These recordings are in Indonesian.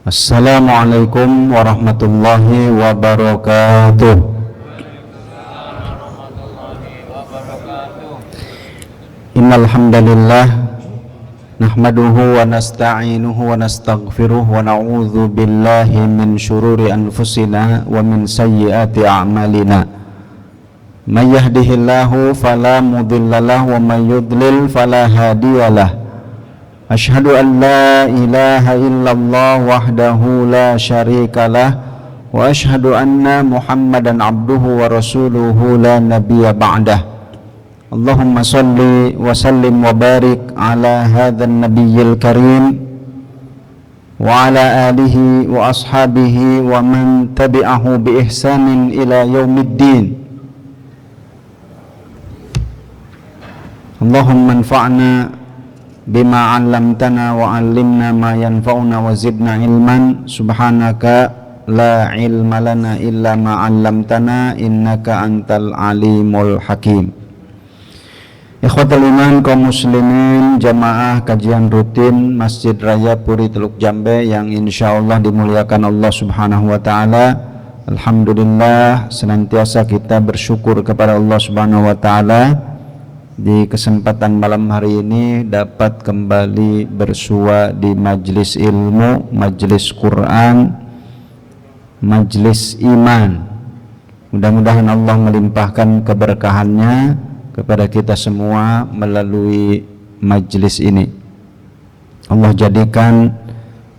Assalamualaikum warahmatullahi wabarakatuh. Innal hamdalillah nahmaduhu wa nasta'inuhu wa nastaghfiruh wa na'udzu billahi min syururi anfusina wa min sayyiati a'malina. May yahdihillahu fala mudhillalah wa may yudlil fala hadiyalah. Asyhadu an la ilaha illallah wahdahu la syarikalah wa asyhadu anna Muhammadan abduhu wa rasuluhu la nabiyya ba'dah. Allahumma salli wa sallim wa barik ala hadzal nabiyyil karim wa ala alihi wa ashabihi wa man tabi'ahu bi ihsanin ila yaumiddin. Allahumma anfa'na bima 'allamtana wa 'allimna ma yanfa'una wa zidna ilman. Subhanaka la ilma lana illa ma 'allamtana innaka antal alimul hakim. Ikhwatul iman kaum muslimin jamaah kajian rutin Masjid Raya Puri Teluk Jambe yang insyaallah dimuliakan Allah Subhanahu wa taala. Alhamdulillah senantiasa kita bersyukur kepada Allah Subhanahu wa taala di kesempatan malam hari ini dapat kembali bersua di majlis ilmu, majlis Quran, majlis iman. Mudah-mudahan Allah melimpahkan keberkahannya kepada kita semua melalui majlis ini. Allah jadikan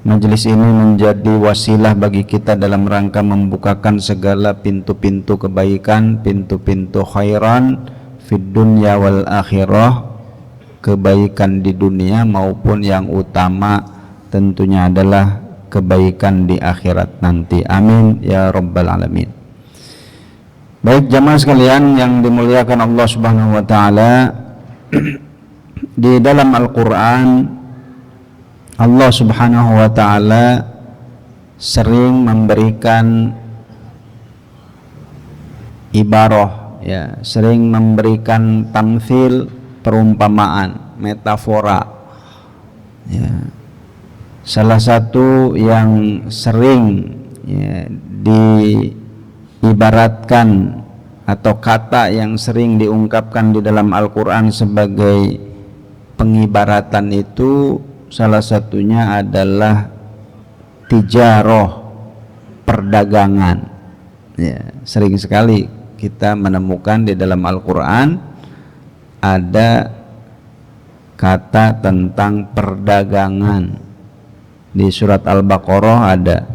majlis ini menjadi wasilah bagi kita dalam rangka membukakan segala pintu-pintu kebaikan, pintu-pintu khairan fid dunya wal akhirah, kebaikan di dunia maupun yang utama tentunya adalah kebaikan di akhirat nanti. Amin ya rabbal alamin. Baik jamaah sekalian yang dimuliakan Allah Subhanahu wa taala, di dalam Al-Qur'an Allah Subhanahu wa taala sering memberikan ibarah, ya, sering memberikan tamthil, perumpamaan, metafora, ya. Salah satu yang sering, ya, diibaratkan atau kata yang sering diungkapkan di dalam Al-Quran sebagai pengibaratan itu salah satunya adalah tijaroh, perdagangan, ya. Sering sekali kita menemukan di dalam Al-Quran ada kata tentang perdagangan. Di surat Al-Baqarah ada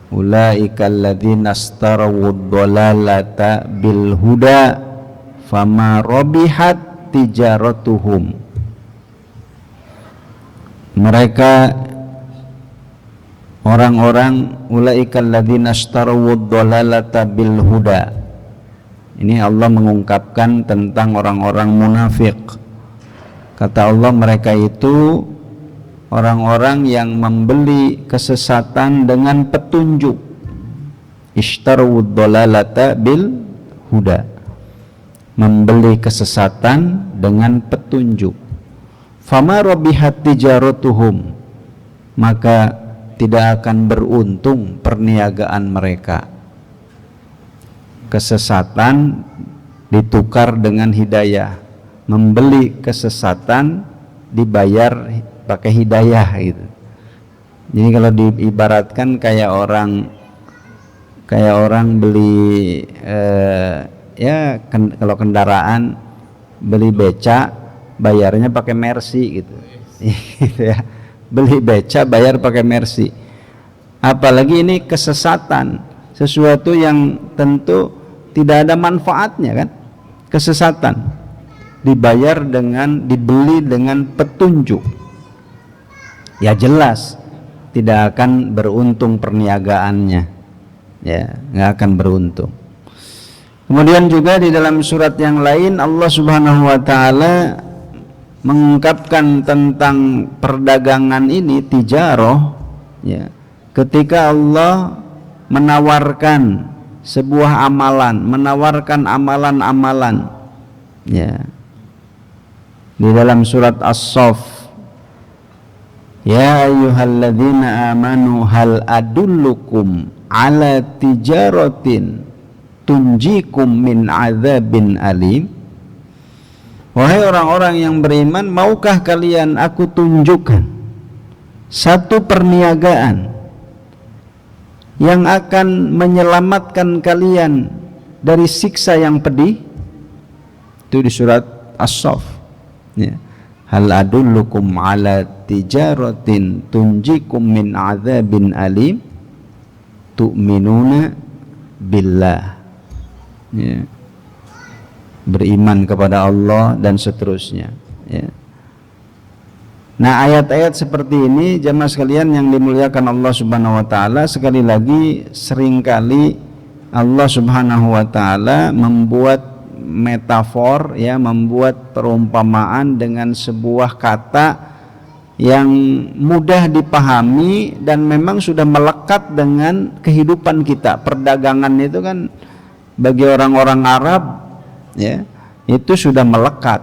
ulaika alladzina astarawud dhalalata bil huda fama rabihat tijaratuhum. Mereka orang-orang ulaika alladzina astarawud dhalalata bil huda. Ini Allah mengungkapkan tentang orang-orang munafik. Kata Allah, mereka itu orang-orang yang membeli kesesatan dengan petunjuk. Ishtarawud dhalalata bil huda, membeli kesesatan dengan petunjuk. Fama rabihat tijaratuhum, maka tidak akan beruntung perniagaan mereka. Kesesatan ditukar dengan hidayah, membeli kesesatan dibayar pakai hidayah gitu. Jadi kalau diibaratkan kayak orang beli kalau kendaraan beli beca bayarnya pakai Mercy gitu. Gitu ya. Beli beca bayar pakai Mercy. Apalagi ini kesesatan, sesuatu yang tentu tidak ada manfaatnya kan, kesesatan dibeli dengan petunjuk, ya jelas tidak akan beruntung perniagaannya, ya nggak akan beruntung. Kemudian juga di dalam surat yang lain Allah Subhanahu wa taala mengungkapkan tentang perdagangan ini, tijaroh, ya, ketika Allah menawarkan sebuah amalan, menawarkan amalan-amalan, ya. Di dalam surat As-Saff Ya ayyuhalladzina amanu hal adullukum ala tijaratin tunjikum min adzabin alim. Wahai orang-orang yang beriman, maukah kalian aku tunjukkan satu perniagaan yang akan menyelamatkan kalian dari siksa yang pedih? Itu di surat As-Saff ya. Hal adullukum ala tijaratin tunjikum min adzabin alim tu'minuna billah ya. Beriman kepada Allah dan seterusnya ya. Nah, ayat-ayat seperti ini jamaah sekalian yang dimuliakan Allah Subhanahu wa taala, sekali lagi seringkali Allah Subhanahu wa taala membuat metafor ya, membuat perumpamaan dengan sebuah kata yang mudah dipahami dan memang sudah melekat dengan kehidupan kita. Perdagangan itu kan bagi orang-orang Arab ya, itu sudah melekat.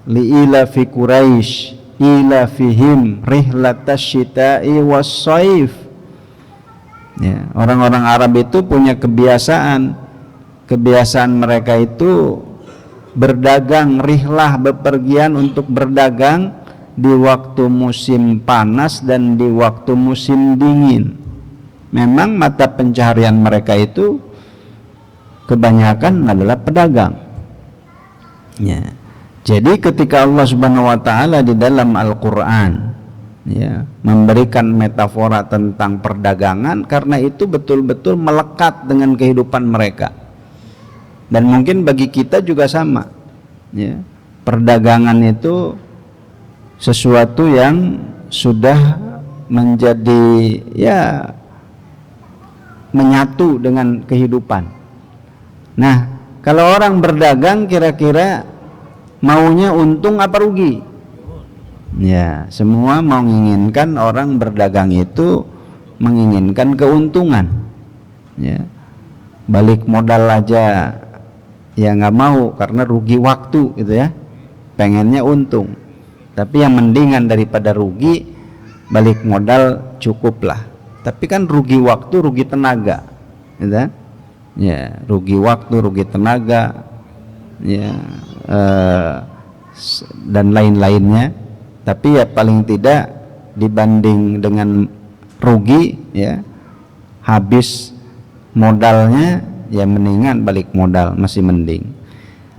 Li'ila fi Quraisy ila fihim rihlatasyita'i was-saif ya, orang-orang Arab itu punya kebiasaan mereka itu berdagang, rihlah, bepergian untuk berdagang di waktu musim panas dan di waktu musim dingin. Memang mata pencaharian mereka itu kebanyakan adalah pedagang ya. Jadi ketika Allah Subhanahu wa taala di dalam Al-Qur'an ya, memberikan metafora tentang perdagangan, karena itu betul-betul melekat dengan kehidupan mereka. Dan mungkin bagi kita juga sama ya. Perdagangan itu sesuatu yang sudah menjadi ya menyatu dengan kehidupan. Nah, kalau orang berdagang kira-kira maunya untung apa rugi? Ya, semua menginginkan, orang berdagang itu menginginkan keuntungan ya. Balik modal aja ya nggak mau karena rugi waktu gitu ya, pengennya untung. Tapi yang mendingan daripada rugi, balik modal cukuplah. Tapi kan rugi waktu, rugi tenaga gitu ya, rugi waktu, rugi tenaga ya, dan lain-lainnya. Tapi ya paling tidak dibanding dengan rugi ya, habis modalnya, ya mendingan balik modal, masih mending.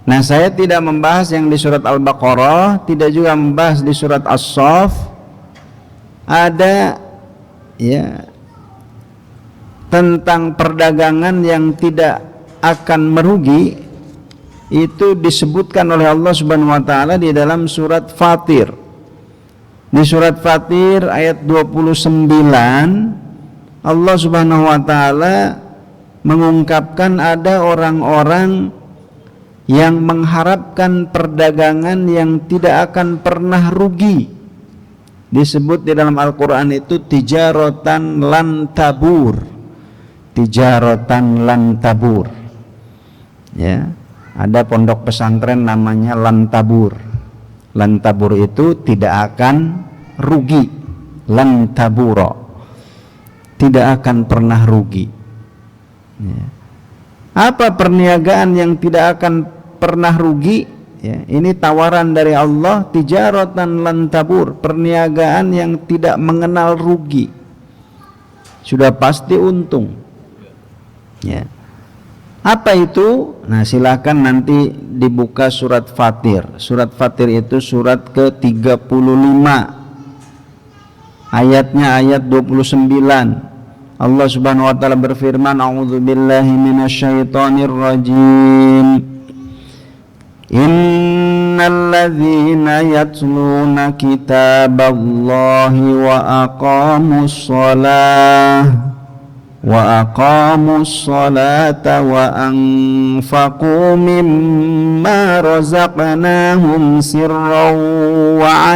Nah, saya tidak membahas yang di surat Al-Baqarah, tidak juga membahas di surat As-Saff. Ada ya tentang perdagangan yang tidak akan merugi, itu disebutkan oleh Allah Subhanahu wa taala di dalam surat Fatir. Di surat Fatir ayat 29, Allah Subhanahu wa taala mengungkapkan ada orang-orang yang mengharapkan perdagangan yang tidak akan pernah rugi. Disebut di dalam Al-Qur'an itu tijaratan lan tabur. Tijaratan lan tabur. Ya. Ada pondok pesantren namanya Lantabur. Lantabur itu tidak akan rugi. Lantaburo, tidak akan pernah rugi ya. Apa perniagaan yang tidak akan pernah rugi ya? Ini tawaran dari Allah, tijaratan lantabur, perniagaan yang tidak mengenal rugi, sudah pasti untung ya. Apa itu? Nah, silakan nanti dibuka surat Fatir. Surat Fatir itu surat ke-35. Ayatnya ayat 29. Allah Subhanahu wa taala berfirman, a'udzubillahi minasyaitonir rajim. Innalladzina yatluna kitaballahi wa aqamus salata wa anfaqu mimma razaqnahum sirran wa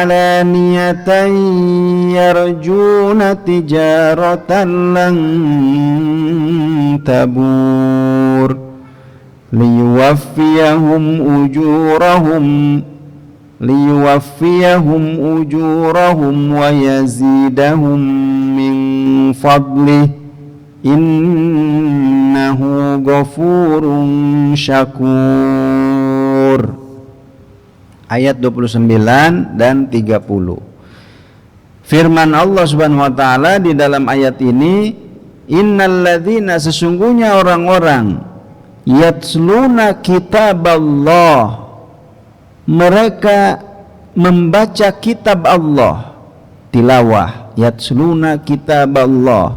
alaniyatan yarjuna tijaratan lan tabur liyuwaffiyahum ujurahum liyuwaffiyahum ujurahum wa yazidahum min fadlih innahu ghafurun syakur. Ayat 29 dan 30. Firman Allah Subhanahu wa taala di dalam ayat ini, innalladzina, sesungguhnya orang-orang, yatsluna kitaballah, mereka membaca kitab Allah, tilawah, yatsluna kitaballah,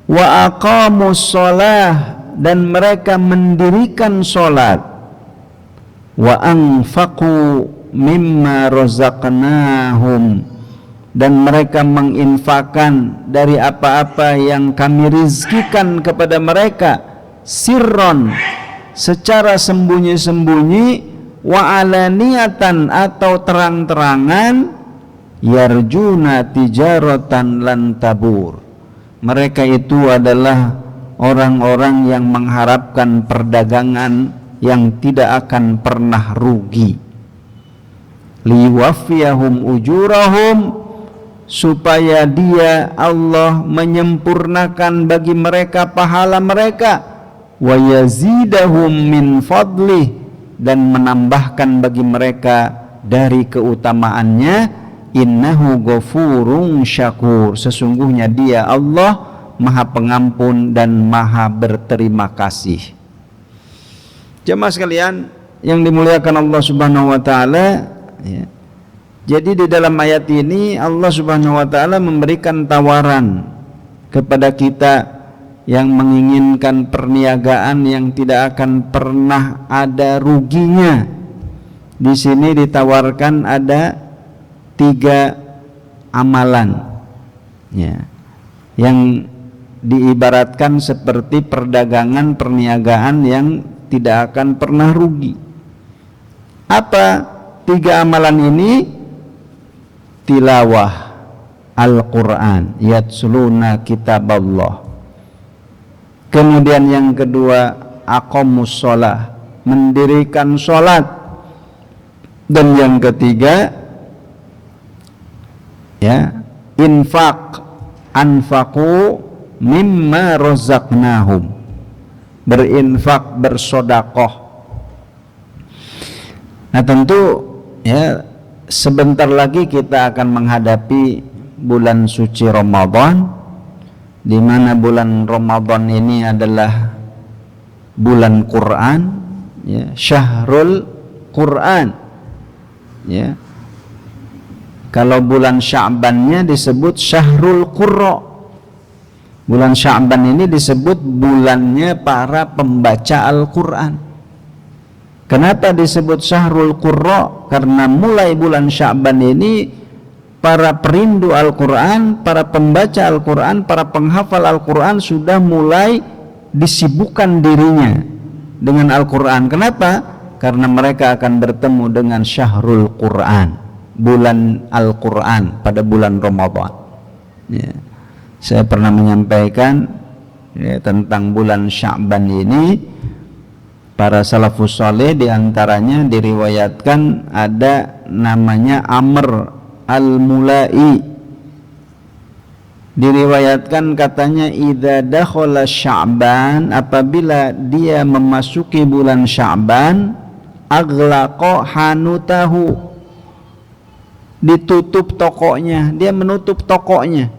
wa aqamus shalah, dan mereka mendirikan salat, wa anfaqu mimma razaqnahum, dan mereka menginfakkan dari apa-apa yang kami rizkikan kepada mereka, sirron, secara sembunyi-sembunyi, wa alaniatan, atau terang-terangan, yarjuna tijaratan lan tabur, mereka itu adalah orang-orang yang mengharapkan perdagangan yang tidak akan pernah rugi. Liwafiyahum ujurahum, supaya dia Allah menyempurnakan bagi mereka pahala mereka, wa yazidahum min fadlih, dan menambahkan bagi mereka dari keutamaannya, innahu ghafurun syakur, sesungguhnya dia Allah maha pengampun dan maha berterima kasih. Jemaah sekalian yang dimuliakan Allah Subhanahu wa taala, ya. Jadi di dalam ayat ini Allah Subhanahu wa taala memberikan tawaran kepada kita yang menginginkan perniagaan yang tidak akan pernah ada ruginya. Di sini ditawarkan ada 3 amalan, ya, yang diibaratkan seperti perdagangan perniagaan yang tidak akan pernah rugi. Apa 3 amalan ini? Tilawah Al-Quran, yatsluna kitaballah. Kemudian yang kedua, aqamus shalah, mendirikan sholat. Dan yang ketiga, ya, infak, anfaqu mimma razaqnahum, berinfak, bersodakoh. Nah tentu, ya, sebentar lagi kita akan menghadapi bulan suci Ramadan, di mana bulan Ramadan ini adalah bulan Quran, ya, syahrul Quran, ya. Kalau bulan Sya'bannya disebut syahrul Qurra. Bulan Sya'ban ini disebut bulannya para pembaca Al-Quran. Kenapa disebut syahrul Qurra? Karena mulai bulan Sya'ban ini para perindu Al-Quran, para pembaca Al-Quran, para penghafal Al-Quran sudah mulai disibukkan dirinya dengan Al-Quran. Kenapa? Karena mereka akan bertemu dengan syahrul Quran, bulan Al-Quran pada bulan Ramadan, ya. Saya pernah menyampaikan, ya, tentang bulan Sya'ban ini. Para salafus saleh diantaranya diriwayatkan ada namanya Amr al-Mulai. Diriwayatkan katanya, idza dakhala Sya'ban, apabila dia memasuki bulan Sya'ban, aghlaqa hanutahu, ditutup tokonya, dia menutup tokonya.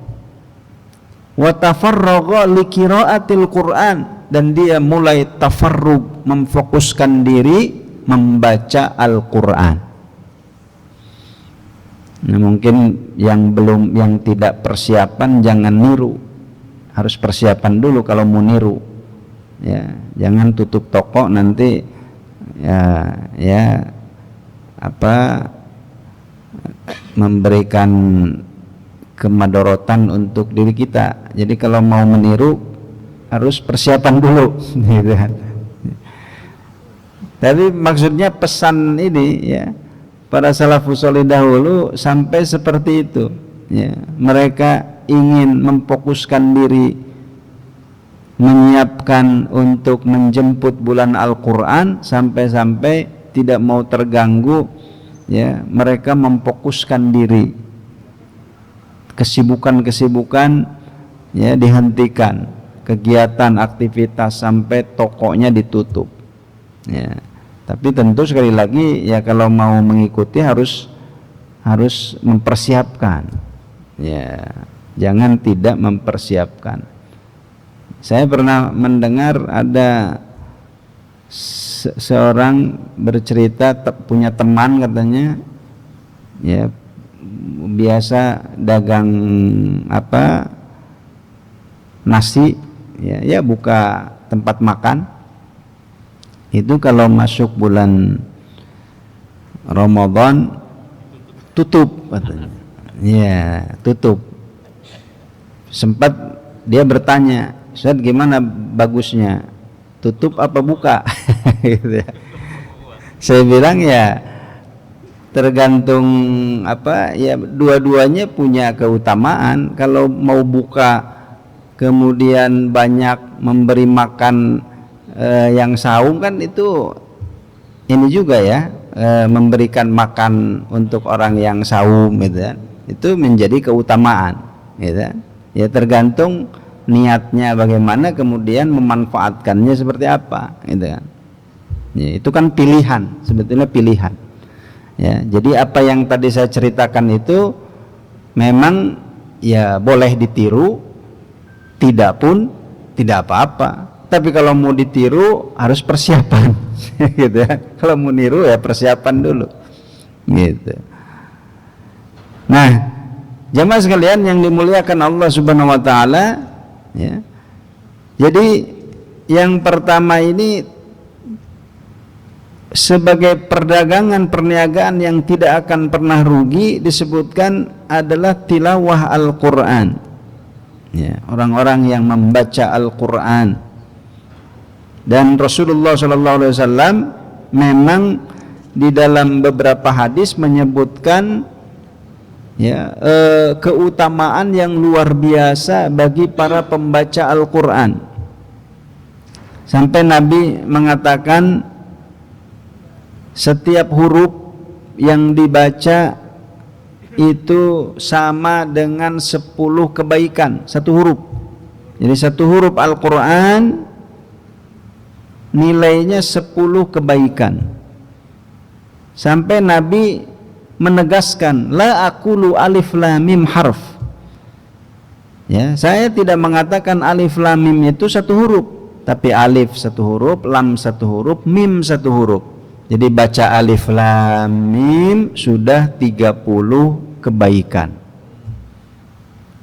Wa tafarragha li qiraatil Qur'an, dan dia mulai tafarrug, memfokuskan diri membaca Al-Quran. Nah, mungkin yang tidak persiapan jangan niru, harus persiapan dulu kalau mau niru, ya. Jangan tutup toko nanti, ya memberikan kemadorotan untuk diri kita. Jadi kalau mau meniru harus persiapan dulu, gitu. Tapi maksudnya pesan ini, ya, para salafus saleh dahulu sampai seperti itu, ya. Mereka ingin memfokuskan diri, menyiapkan untuk menjemput bulan Al-Quran, sampai-sampai tidak mau terganggu, ya mereka memfokuskan diri, kesibukan-kesibukan ya dihentikan, kegiatan aktivitas sampai tokonya ditutup ya. Tapi tentu sekali lagi ya kalau mau mengikuti harus mempersiapkan ya, jangan tidak mempersiapkan. Saya pernah mendengar ada seorang bercerita punya teman katanya ya biasa dagang nasi ya buka tempat makan. Itu kalau masuk bulan Ramadan tutup katanya. Ya, tutup. Sempat dia bertanya, "Ustaz, gimana bagusnya? Tutup apa buka?" Gitu ya. Saya bilang ya tergantung ya dua-duanya punya keutamaan. Kalau mau buka kemudian banyak memberi makan yang saum kan itu ini juga ya memberikan makan untuk orang yang saum gitu kan. Itu menjadi keutamaan gitu. Ya tergantung niatnya bagaimana, kemudian memanfaatkannya seperti apa gitu kan. Ya, itu kan pilihan, sebetulnya pilihan. Ya, jadi apa yang tadi saya ceritakan itu memang ya boleh ditiru, tidak pun tidak apa-apa. Tapi kalau mau ditiru harus persiapan, gitu ya. Kalau mau niru ya persiapan dulu, gitu. Nah, jamaah sekalian yang dimuliakan Allah Subhanahu Wa Taala, ya. Jadi yang pertama ini sebagai perdagangan perniagaan yang tidak akan pernah rugi disebutkan adalah tilawah Al-Quran. Ya, orang-orang yang membaca Al-Quran. Dan Rasulullah SAW memang di dalam beberapa hadis menyebutkan ya keutamaan yang luar biasa bagi para pembaca Al-Quran. Sampai Nabi mengatakan setiap huruf yang dibaca itu sama dengan 10 kebaikan, satu huruf. Jadi satu huruf Al-Quran nilainya 10 kebaikan. Sampai Nabi menegaskan, la aqulu alif lam mim harf. Ya, saya tidak mengatakan alif lam mim itu satu huruf, tapi alif satu huruf, lam satu huruf, mim satu huruf. Jadi baca alif lam mim sudah 30 kebaikan.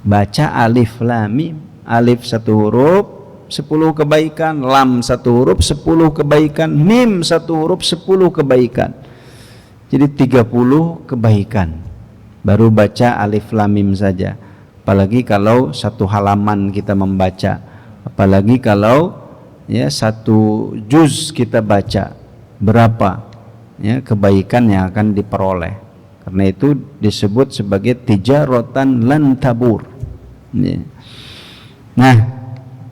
Baca alif lam mim, alif satu huruf 10 kebaikan, lam satu huruf 10 kebaikan, mim satu huruf 10 kebaikan. Jadi 30 kebaikan baru baca alif lam mim saja. Apalagi kalau satu halaman kita membaca, apalagi kalau ya satu juz kita baca, berapa ya kebaikan yang akan diperoleh. Karena itu disebut sebagai tijaratan lan tabur ya. Nah,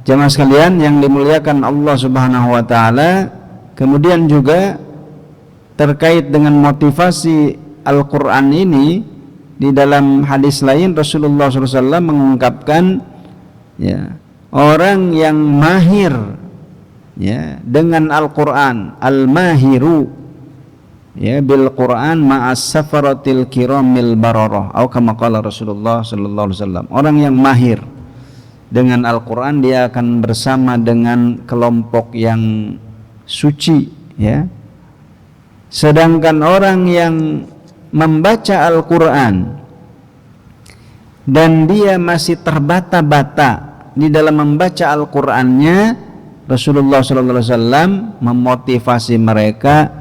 jamaah sekalian yang dimuliakan Allah Subhanahu wa taala, kemudian juga terkait dengan motivasi Al-Qur'an ini, di dalam hadis lain Rasulullah SAW mengungkapkan ya, orang yang mahir ya dengan Al-Qur'an, al-mahiru ya bil Qur'an ma'as safaratil kiramil bararah, atau kama qala Rasulullah sallallahu alaihi wasallam. Orang yang mahir dengan Al-Qur'an dia akan bersama dengan kelompok yang suci ya. Sedangkan orang yang membaca Al-Qur'an dan dia masih terbata-bata di dalam membaca Al-Qur'annya, Rasulullah sallallahu alaihi wasallam memotivasi mereka,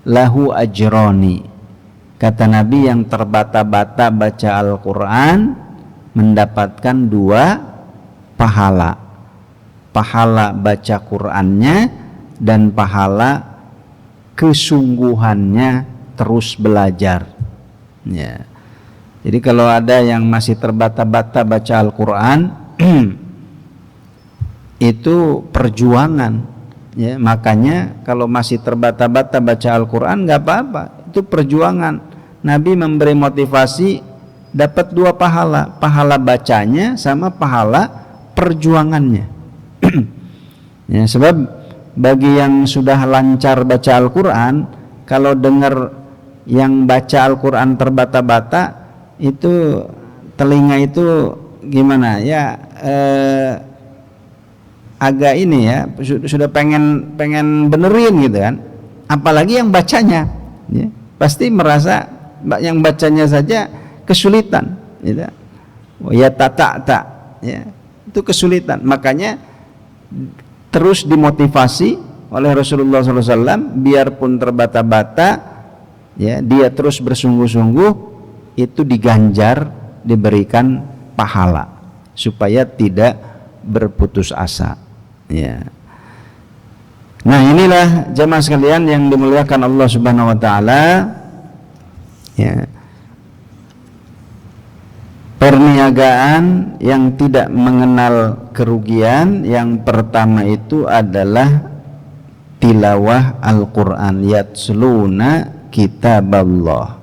lahu ajroni. Kata Nabi, yang terbata-bata baca Al-Quran mendapatkan 2 pahala. Pahala baca Qurannya dan pahala kesungguhannya terus belajar ya. Jadi kalau ada yang masih terbata-bata baca Al-Quran itu perjuangan ya, makanya kalau masih terbata-bata baca Al-Quran nggak apa-apa, itu perjuangan. Nabi memberi motivasi dapat 2 pahala, pahala bacanya sama pahala perjuangannya. Ya, sebab bagi yang sudah lancar baca Al-Quran, kalau dengar yang baca Al-Quran terbata-bata, itu telinga itu gimana ya, agak ini ya, sudah pengen benerin gitu kan, apalagi yang bacanya ya, pasti merasa yang bacanya saja kesulitan gitu. Ya tak ya, itu kesulitan. Makanya terus dimotivasi oleh Rasulullah SAW, biarpun terbata-bata ya, dia terus bersungguh-sungguh, itu diganjar, diberikan pahala supaya tidak berputus asa ya. Nah, inilah jamaah sekalian yang dimuliakan Allah Subhanahu wa taala ya, perniagaan yang tidak mengenal kerugian. Yang pertama itu adalah tilawah Al-Qur'an, yatsluna kitaballah.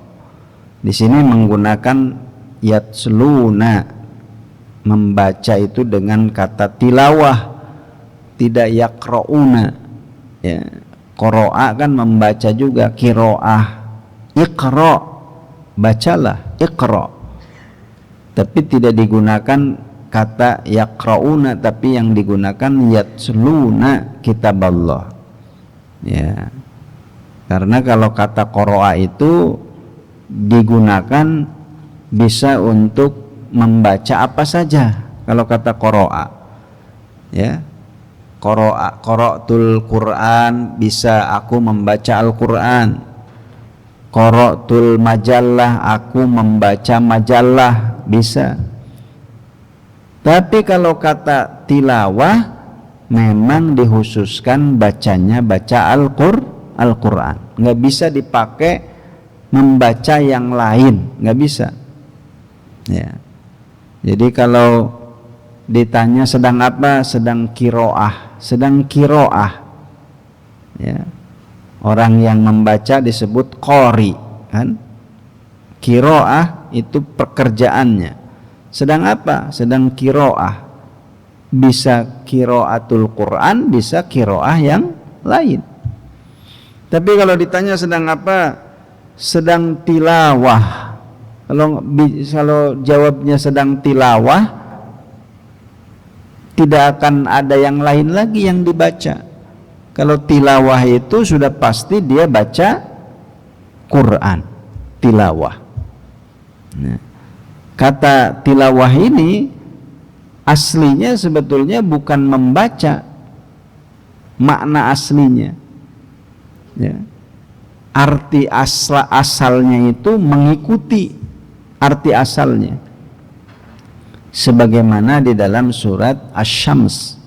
Di sini menggunakan yatsluna, membaca itu dengan kata tilawah, tidak yaqra'una ya. Qira'a kan membaca juga, qiraah, iqra, bacalah, iqra, tapi tidak digunakan kata yaqra'una, tapi yang digunakan yatsluna kitaballah ya. Karena kalau kata qira'a itu digunakan bisa untuk membaca apa saja. Kalau kata qira'a ya, qara'tul Qur'an, bisa aku membaca Al-Qur'an. Qara'tul majallah, aku membaca majalah, bisa. Tapi kalau kata tilawah, memang dikhususkan bacanya baca Al-Qur'an. Nggak bisa dipakai membaca yang lain, nggak bisa ya. Jadi kalau ditanya sedang apa, sedang kiroah, ya. Orang yang membaca disebut qori kan. Kiroah itu pekerjaannya. Sedang apa? Sedang kiroah. Bisa kiroatul Quran, bisa kiroah yang lain. Tapi kalau ditanya sedang apa, sedang tilawah. Kalau jawabnya sedang tilawah, tidak akan ada yang lain lagi yang dibaca. Kalau tilawah itu sudah pasti dia baca Quran, tilawah. Nah, kata tilawah ini aslinya sebetulnya bukan membaca, makna aslinya ya. Arti asalnya itu mengikuti, arti asalnya sebagaimana di dalam surat Asy-Syams,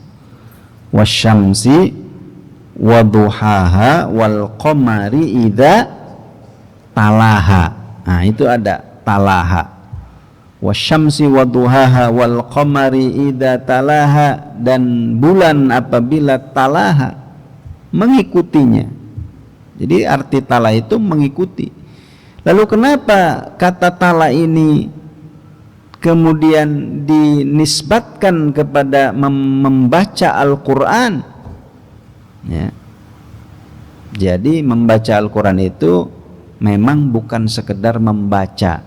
wasyamsi waduhaha wal qamari idza talaha. Nah, itu ada talaha. Wasyamsi waduhaha wal qamari idza talaha, dan bulan apabila talaha, mengikutinya. Jadi arti tala itu mengikuti. Lalu kenapa kata tala ini kemudian dinisbatkan kepada membaca Al-Quran ya? Jadi membaca Al-Quran itu memang bukan sekedar membaca,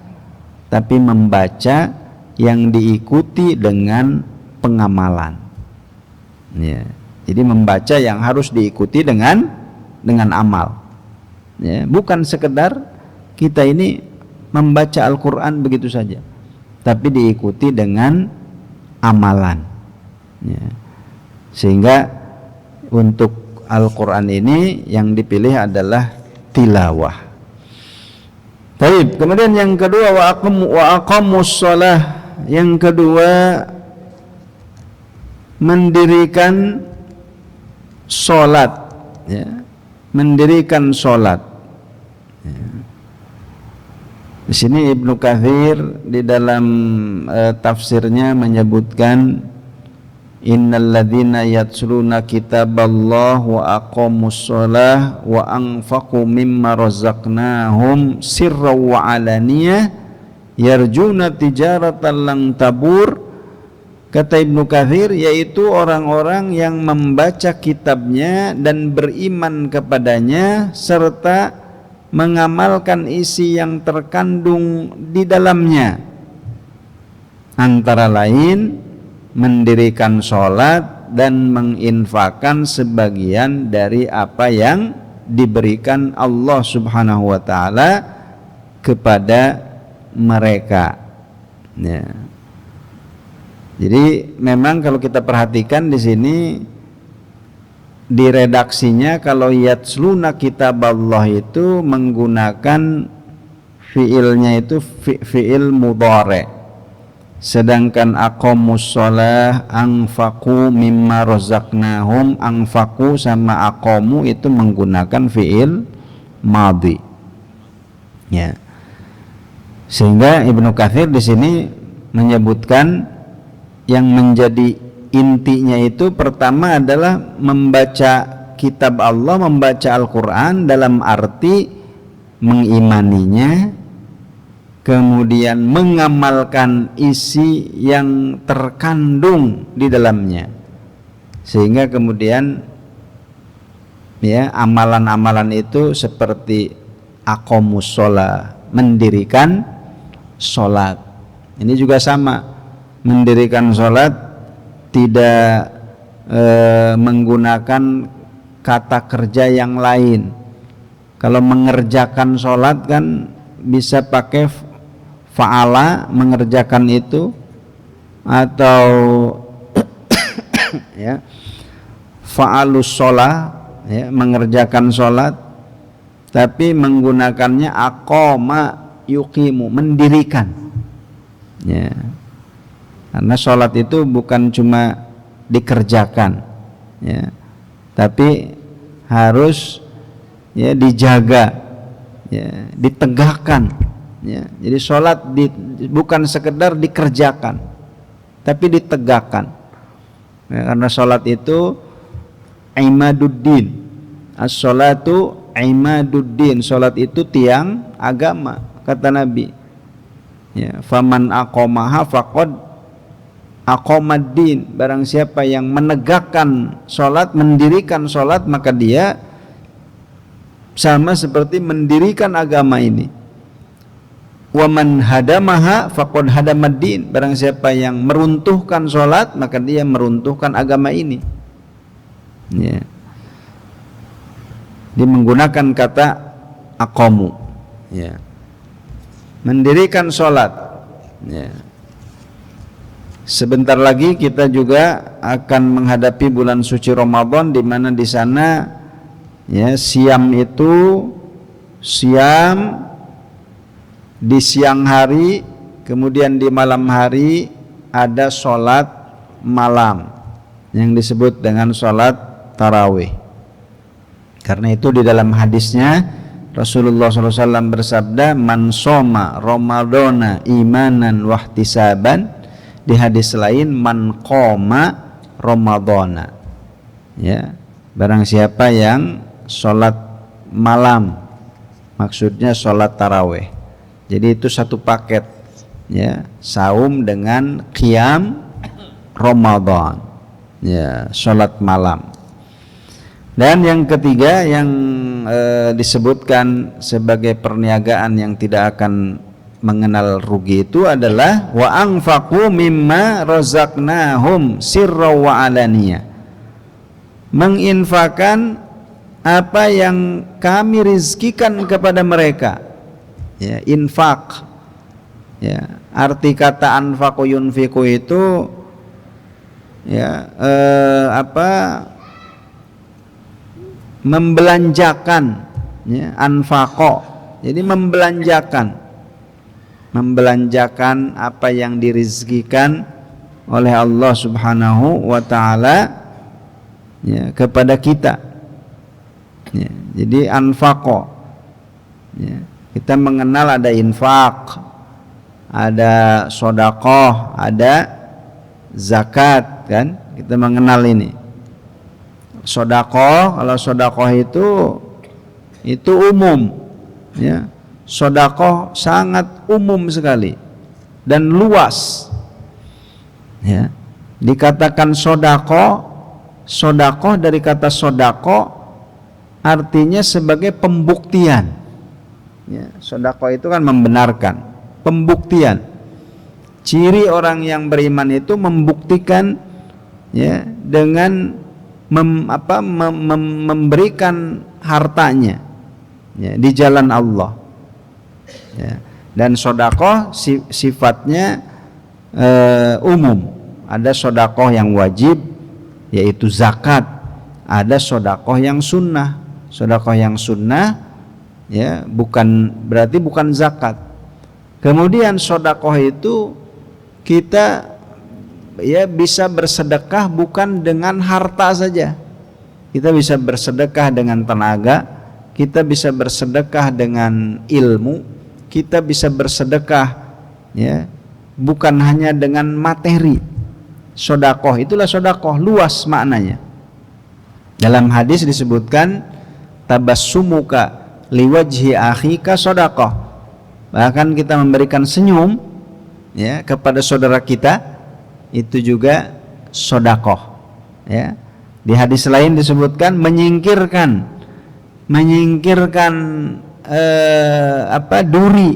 tapi membaca yang diikuti dengan pengamalan ya. Jadi membaca yang harus diikuti dengan amal ya. Bukan sekedar kita ini membaca Al-Quran begitu saja, tapi diikuti dengan amalan ya. Sehingga untuk Al-Quran ini yang dipilih adalah tilawah. Baik, kemudian yang kedua wa aqamus shalah. Yang kedua, mendirikan sholat ya. Mendirikan sholat ya. Di sini Ibnu Katsir di dalam tafsirnya menyebutkan innalladzina yatsluna kitaballah wa aqamus shalah wa anfaqu mimma razaqnahum sirran wa alaniyah yarjuna tijaratan lang tabur. Kata Ibnu Katsir, yaitu orang-orang yang membaca kitabnya dan beriman kepadanya serta mengamalkan isi yang terkandung di dalamnya, antara lain mendirikan sholat dan menginfakkan sebagian dari apa yang diberikan Allah Subhanahu wa ta'ala kepada mereka, ya. Jadi memang kalau kita perhatikan di sini di redaksinya, kalau yatsluna kitaballah itu menggunakan fiilnya itu fiil mudhari, sedangkan aqamus shalah, anfaqu mimma razaqnahum, anfaqu sama aqamu itu menggunakan fiil madhi, ya. Sehingga Ibnu Katsir di sini menyebutkan yang menjadi intinya itu pertama adalah membaca kitab Allah, membaca Al-Quran dalam arti mengimaninya, kemudian mengamalkan isi yang terkandung di dalamnya, sehingga kemudian ya amalan-amalan itu seperti aqamus shalah, mendirikan sholat. Ini juga sama, mendirikan sholat tidak menggunakan kata kerja yang lain. Kalau mengerjakan sholat kan bisa pakai fa'ala, mengerjakan itu, atau ya fa'alus sholat, ya, mengerjakan sholat, tapi menggunakannya aqama yuqimu, mendirikan, ya. Karena sholat itu bukan cuma dikerjakan, ya, tapi harus ya dijaga, ya, ditegakkan, ya. Jadi sholat bukan sekedar dikerjakan, tapi ditegakkan, ya, karena sholat itu imaduddin, as-sholatu imaduddin, sholat itu tiang agama, kata Nabi, ya, faman aqamaha faqad aqamaddin, barang siapa yang menegakkan sholat, mendirikan sholat, maka dia sama seperti mendirikan agama ini. Wa man hadamaha faqad hadamaddin, barang siapa yang meruntuhkan sholat, maka dia meruntuhkan agama ini, ya. Dia menggunakan kata aqamu, ya, mendirikan sholat, ya. Sebentar lagi kita juga akan menghadapi bulan suci Ramadan, di mana di sana ya siam itu siam di siang hari, kemudian di malam hari ada sholat malam yang disebut dengan sholat tarawih. Karena itu di dalam hadisnya Rasulullah SAW bersabda, man shoma ramadhana imanan wahtisaban. Di hadis lain, man qoma ramadhana, ya, barang siapa yang sholat malam, maksudnya sholat tarawih. Jadi itu satu paket, ya, saum dengan qiyam Ramadan, ya, sholat malam. Dan yang ketiga yang disebutkan sebagai perniagaan yang tidak akan mengenal rugi itu adalah wa anfaqu mimma razaqnahum sirra wa alaniyah, menginfakkan apa yang kami rizkikan kepada mereka, ya, infak, ya, arti kata anfaqu yunfiqu itu ya membelanjakan, ya, anfaqo, jadi membelanjakan apa yang dirizkikan oleh Allah Subhanahu wa ta'ala, ya, kepada kita, ya. Jadi anfaqo, ya, kita mengenal ada infak, ada sodakoh, ada zakat, kan, kita mengenal ini. Sedekah, kalau sedekah itu umum, ya. Sedekah sangat umum sekali dan luas, ya. Dikatakan sedekah dari kata sedekah artinya sebagai pembuktian, ya. Sedekah itu kan membenarkan, pembuktian. Ciri orang yang beriman itu membuktikan, ya, dengan memberikan hartanya, ya, di jalan Allah, ya. Dan sedekah sifatnya umum. Ada sedekah yang wajib yaitu zakat, ada sedekah yang sunnah. Sedekah yang sunnah, ya, berarti bukan zakat. Kemudian sedekah itu kita, ya, bisa bersedekah bukan dengan harta saja. Kita bisa bersedekah dengan tenaga, kita bisa bersedekah dengan ilmu, kita bisa bersedekah, ya, bukan hanya dengan materi. Sedekah itulah sedekah, luas maknanya. Dalam hadis disebutkan tabassumuka liwajhi akhika sedekah. Bahkan kita memberikan senyum, ya, kepada saudara kita itu juga sedekah, ya. Di hadis lain disebutkan menyingkirkan duri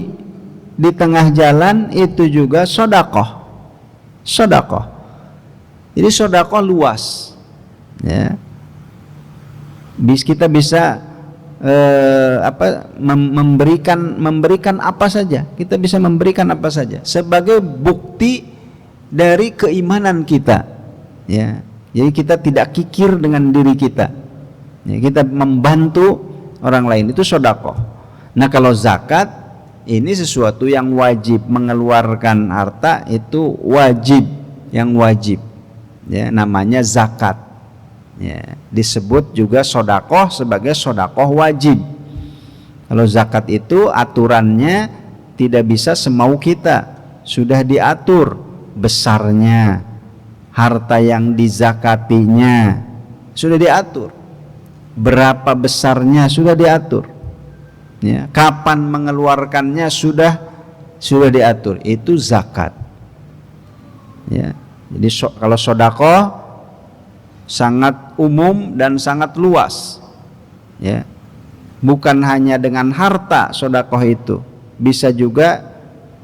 di tengah jalan itu juga sedekah. Jadi sedekah luas, ya. Kita bisa memberikan apa saja. Kita bisa memberikan apa saja sebagai bukti dari keimanan kita, ya. Jadi kita tidak kikir dengan diri kita, ya, kita membantu orang lain, itu sedekah. Nah, kalau zakat ini sesuatu yang wajib, mengeluarkan harta itu wajib, yang wajib, ya, namanya zakat, ya. Disebut juga sedekah sebagai sedekah wajib. Kalau zakat itu aturannya tidak bisa semau kita, sudah diatur besarnya, harta yang dizakatinya sudah diatur, berapa besarnya sudah diatur, ya, kapan mengeluarkannya sudah diatur, itu zakat, ya. Jadi kalau sedekah sangat umum dan sangat luas, ya. Bukan hanya dengan harta sedekah itu, bisa juga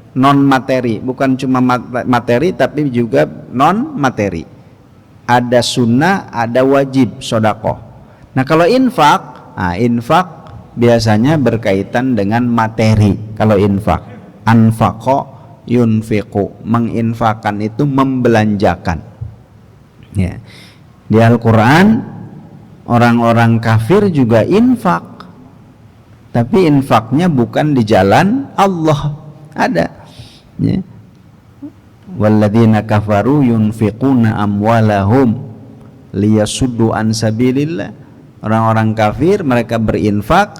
non materi, bukan cuma materi tapi juga non materi. Ada sunnah, ada wajib sedekah. Nah, kalau infak biasanya berkaitan dengan materi. Kalau infak, anfaqa yunfiqu, menginfakkan itu membelanjakan, ya. Di Al-Quran orang-orang kafir juga infak, tapi infaknya bukan di jalan Allah. Ada, ya. Walladzina kafaru yunfiquna amwalahum liyasuddu an sabilillah. Orang-orang kafir mereka berinfak,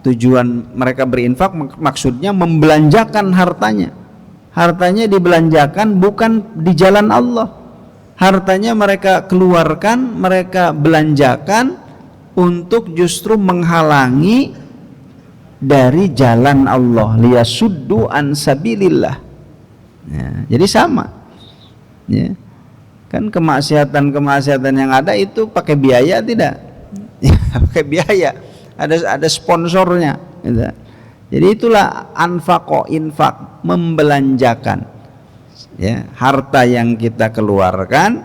tujuan mereka berinfak maksudnya membelanjakan hartanya. Hartanya dibelanjakan bukan di jalan Allah. Hartanya mereka keluarkan, mereka belanjakan untuk justru menghalangi dari jalan Allah, liyasuddu an sabilillah, ya. Jadi sama, ya. Kan kemaksiatan yang ada itu pakai biaya tidak? Ya, pakai biaya, ada sponsornya, gitu. Jadi itulah anfaqo, infak, membelanjakan, ya. Harta yang kita keluarkan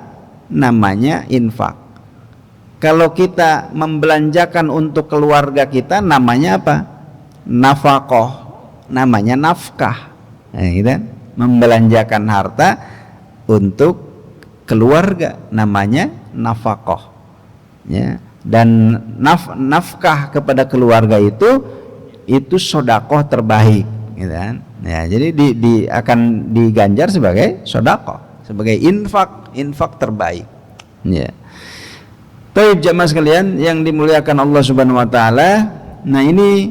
namanya infak. Kalau kita membelanjakan untuk keluarga kita namanya apa? Nafaqah, namanya nafkah, ya, gitu. Membelanjakan harta untuk keluarga namanya nafaqah, ya. Dan nafkah kepada keluarga itu sedekah terbaik, gitu kan. Ya, jadi akan diganjar sebagai sedekah, sebagai infak terbaik, ya. Baik jamaah sekalian yang dimuliakan Allah Subhanahu wa taala. Nah, ini,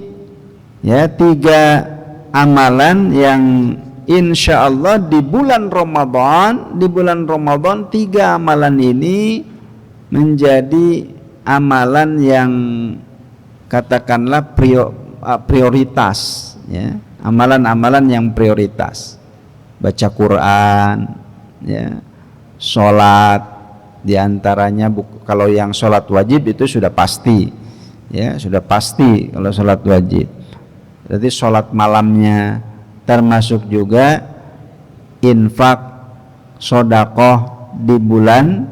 ya, 3 amalan yang insya Allah di bulan Ramadan 3 amalan ini menjadi amalan yang katakanlah prioritas, ya, amalan-amalan yang prioritas. Baca Quran, ya, sholat, diantaranya kalau yang sholat wajib itu sudah pasti, ya, sudah pasti kalau sholat wajib. Jadi sholat malamnya, termasuk juga infak sodakoh di bulan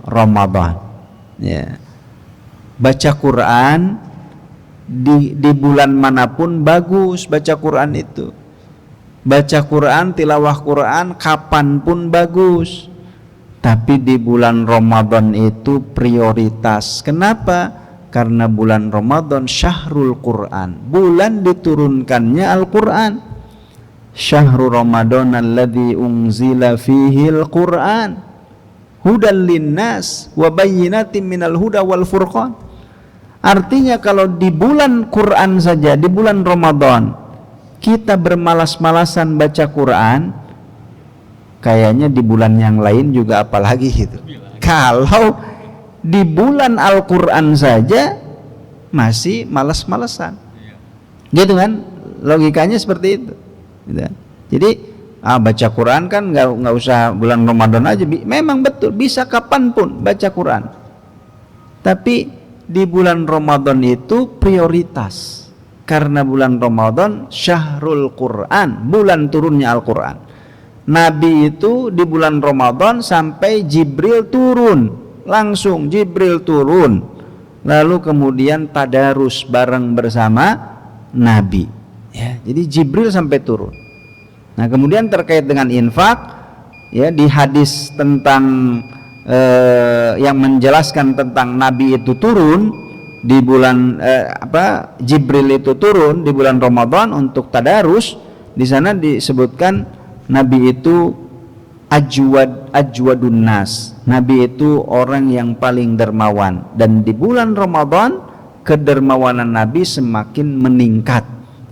Ramadan, ya. Baca Quran di bulan manapun bagus, baca Quran itu. Baca Quran, tilawah Quran kapanpun bagus. Tapi di bulan Ramadan itu prioritas. Kenapa? Karena bulan Ramadan syahrul Quran, bulan diturunkannya Al-Quran. Syahrul Ramadan alladzi unzila fihil Quran hudal linnas wa bayyinatin minal huda wal furqan. Artinya kalau di bulan Quran saja, di bulan Ramadan kita bermalas-malasan baca Quran, kayaknya di bulan yang lain juga apalagi gitu. Kalau di bulan Al-Quran saja masih malas-malasan, gitu kan? Logikanya seperti itu. Gitu. Jadi baca Quran kan nggak usah bulan Ramadan aja. Memang betul bisa kapanpun baca Quran. Tapi di bulan Ramadan itu prioritas. Karena bulan Ramadan syahrul Quran, bulan turunnya Al-Quran. Nabi itu di bulan Ramadan sampai Jibril turun, langsung Jibril turun, lalu kemudian tadarus bareng bersama Nabi, ya. Jadi Jibril sampai turun. Nah kemudian terkait dengan infak, ya, di hadis tentang yang menjelaskan tentang Nabi itu turun di bulan Jibril itu turun di bulan Ramadan untuk tadarus. Di sana disebutkan Nabi itu ajwadun nas. Nabi itu orang yang paling dermawan, dan di bulan Ramadan kedermawanan Nabi semakin meningkat.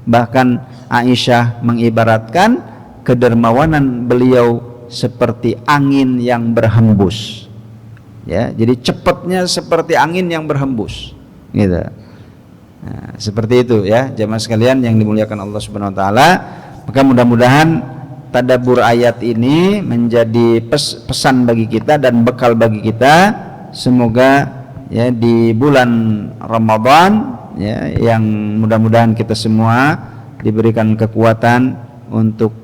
Bahkan Aisyah mengibaratkan kedermawanan beliau seperti angin yang berhembus, ya, jadi cepatnya seperti angin yang berhembus, gitu. Nah, seperti itu, ya, jamaah sekalian yang dimuliakan Allah Subhanahu wa taala. Maka mudah-mudahan tadabbur ayat ini menjadi pesan bagi kita dan bekal bagi kita. Semoga, ya, di bulan Ramadan, ya, yang mudah-mudahan kita semua diberikan kekuatan untuk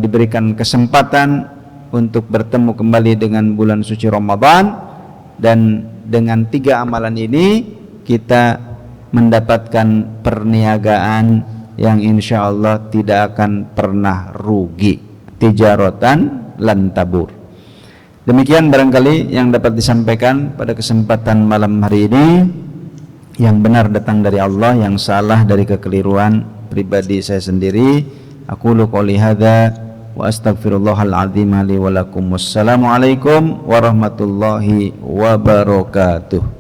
diberikan kesempatan untuk bertemu kembali dengan bulan suci Ramadan, dan dengan 3 amalan ini kita mendapatkan perniagaan yang insya Allah tidak akan pernah rugi, tijaratan lan tabur. Demikian barangkali yang dapat disampaikan pada kesempatan malam hari ini. Yang benar datang dari Allah, yang salah dari kekeliruan pribadi saya sendiri. Aqulu qouli hadza wa astaghfirullahal azim li wa lakum. Wassalamualaikum warahmatullahi wabarakatuh.